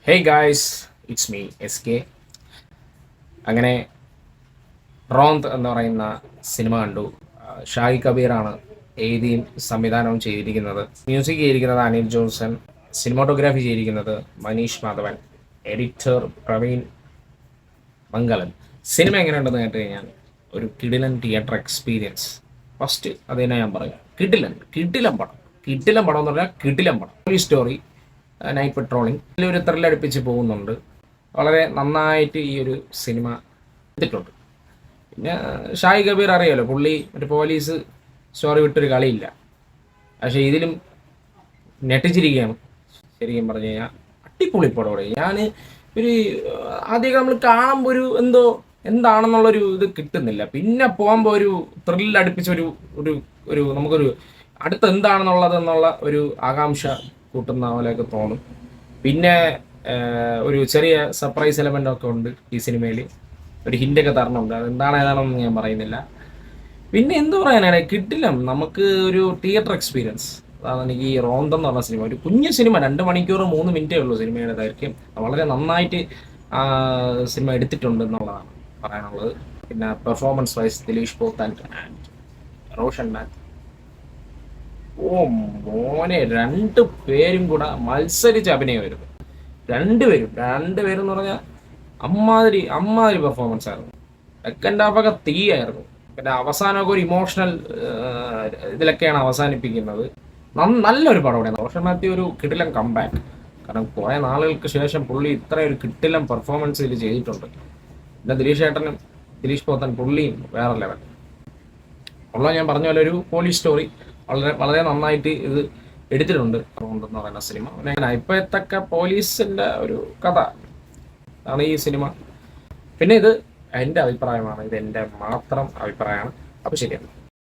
Hey guys, it's me S K. അങ്ങനെ റോന്ത് എന്ന് പറയുന്ന സിനിമ കണ്ടു. ഷാഹി കബീറാണ് എഴുതിയും സംവിധാനവും ചെയ്തിരിക്കുന്നത്. മ്യൂസിക് ചെയ്തിരിക്കുന്നത് അനിൽ ജോൺസൺ, സിനിമാറ്റോഗ്രാഫി ചെയ്തിരിക്കുന്നത് മനീഷ് മാധവൻ, എഡിറ്റർ പ്രവീൺ മംഗലൻ. സിനിമ എങ്ങനെയുണ്ടെന്ന് കേട്ട് കഴിഞ്ഞാൽ ഒരു കിടിലൻ തിയേറ്റർ എക്സ്പീരിയൻസ്. ഫസ്റ്റ് അത് തന്നെ ഞാൻ പറയും, കിടിലൻ പടം എന്ന് പറഞ്ഞാൽ കിടിലൻ പടം. ഒരു സ്റ്റോറി, നൈറ്റ് പെട്രോളിംഗ്, ഇതിലൊരു ത്രില്ലടിപ്പിച്ച് പോകുന്നുണ്ട്. വളരെ നന്നായിട്ട് ഈ ഒരു സിനിമ എടുത്തിട്ടുണ്ട്. പിന്നെ ഷാഹി കബീർ അറിയാലോ, പുള്ളി ഒരു പോലീസ് സ്റ്റോറി വിട്ടൊരു കളിയില്ല. പക്ഷേ ഇതിലും ഞെട്ടിച്ചിരിക്കുകയാണ്. ശരിക്കും പറഞ്ഞു കഴിഞ്ഞാൽ അടിപൊളി പടോടെ. ഞാൻ ഒരു ആദ്യമൊക്കെ നമ്മൾ കാണുമ്പോൾ എന്താണെന്നുള്ളൊരു ഇത് കിട്ടുന്നില്ല. പിന്നെ പോകുമ്പോൾ ഒരു ത്രില്ലടിപ്പിച്ചൊരു ഒരു ഒരു നമുക്കൊരു അടുത്ത് എന്താണെന്നുള്ളതെന്നുള്ള ഒരു ആകാംക്ഷ കൂട്ടുന്ന പോലെയൊക്കെ തോന്നും. പിന്നെ ഒരു ചെറിയ സർപ്രൈസ് എലമെൻ്റ് ഒക്കെ ഉണ്ട് ഈ സിനിമയിൽ. ഒരു ഹിൻ്റൊക്കെ തരണമുണ്ട്. ഏതാണെന്ന് ഞാൻ പറയുന്നില്ല. പിന്നെ എന്ത് പറയാനാണ്, കിട്ടില്ല നമുക്ക് ഒരു തിയേറ്റർ എക്സ്പീരിയൻസ്. അതാണ് എനിക്ക് ഈ റോന്ത് എന്ന് പറഞ്ഞ സിനിമ. ഒരു കുഞ്ഞു സിനിമ, 2 മണിക്കൂർ 3 മിനിറ്റേ ഉള്ളൂ സിനിമയുടെ ദൈർഘ്യം. വളരെ നന്നായിട്ട് സിനിമ എടുത്തിട്ടുണ്ട് എന്നുള്ളതാണ് പറയാനുള്ളത്. പിന്നെ performance wise Dileesh Pothan and Roshan Mathew, ഓ മോനെ, 2 പേരും കൂടെ മത്സരിച്ച് അഭിനയമായിരുന്നു. രണ്ടുപേരും എന്ന് പറഞ്ഞാൽ അമ്മാതിരി പെർഫോമൻസ് ആയിരുന്നു. സെക്കൻഡ് ഹാഫൊക്കെ തീയായിരുന്നു. പിന്നെ അവസാനമൊക്കെ ഒരു ഇമോഷണൽ ഇതിലൊക്കെയാണ് അവസാനിപ്പിക്കുന്നത്. നല്ലൊരു പടമാണ്. റോഷൻ മാത്യു ഒരു കിടിലൻ കംബാക്ക്. കാരണം കുറേ നാളുകൾക്ക് ശേഷം പുള്ളി ഇത്രയും ഒരു കിടിലൻ പെർഫോമൻസ് ഇതിൽ ചെയ്തിട്ടുണ്ട്. പിന്നെ ദിലീഷ് പോത്തൻ പുള്ളിയും വേറെ ലെവൽ ഉള്ള. ഞാൻ പറഞ്ഞ പോലെ ഒരു പോലീസ് സ്റ്റോറി വളരെ നന്നായിട്ട് ഇത് എടുത്തിട്ടുണ്ട് റോന്ത് എന്ന് പറയുന്ന സിനിമ. പിന്നെ ഇപ്പോഴത്തൊക്കെ പോലീസിൻ്റെ ഒരു കഥ ആണ് ഈ സിനിമ. പിന്നെ ഇത് എൻ്റെ അഭിപ്രായമാണ്, ഇത് എൻ്റെ മാത്രം അഭിപ്രായമാണ്. അപ്പോൾ ശരിയാണ്.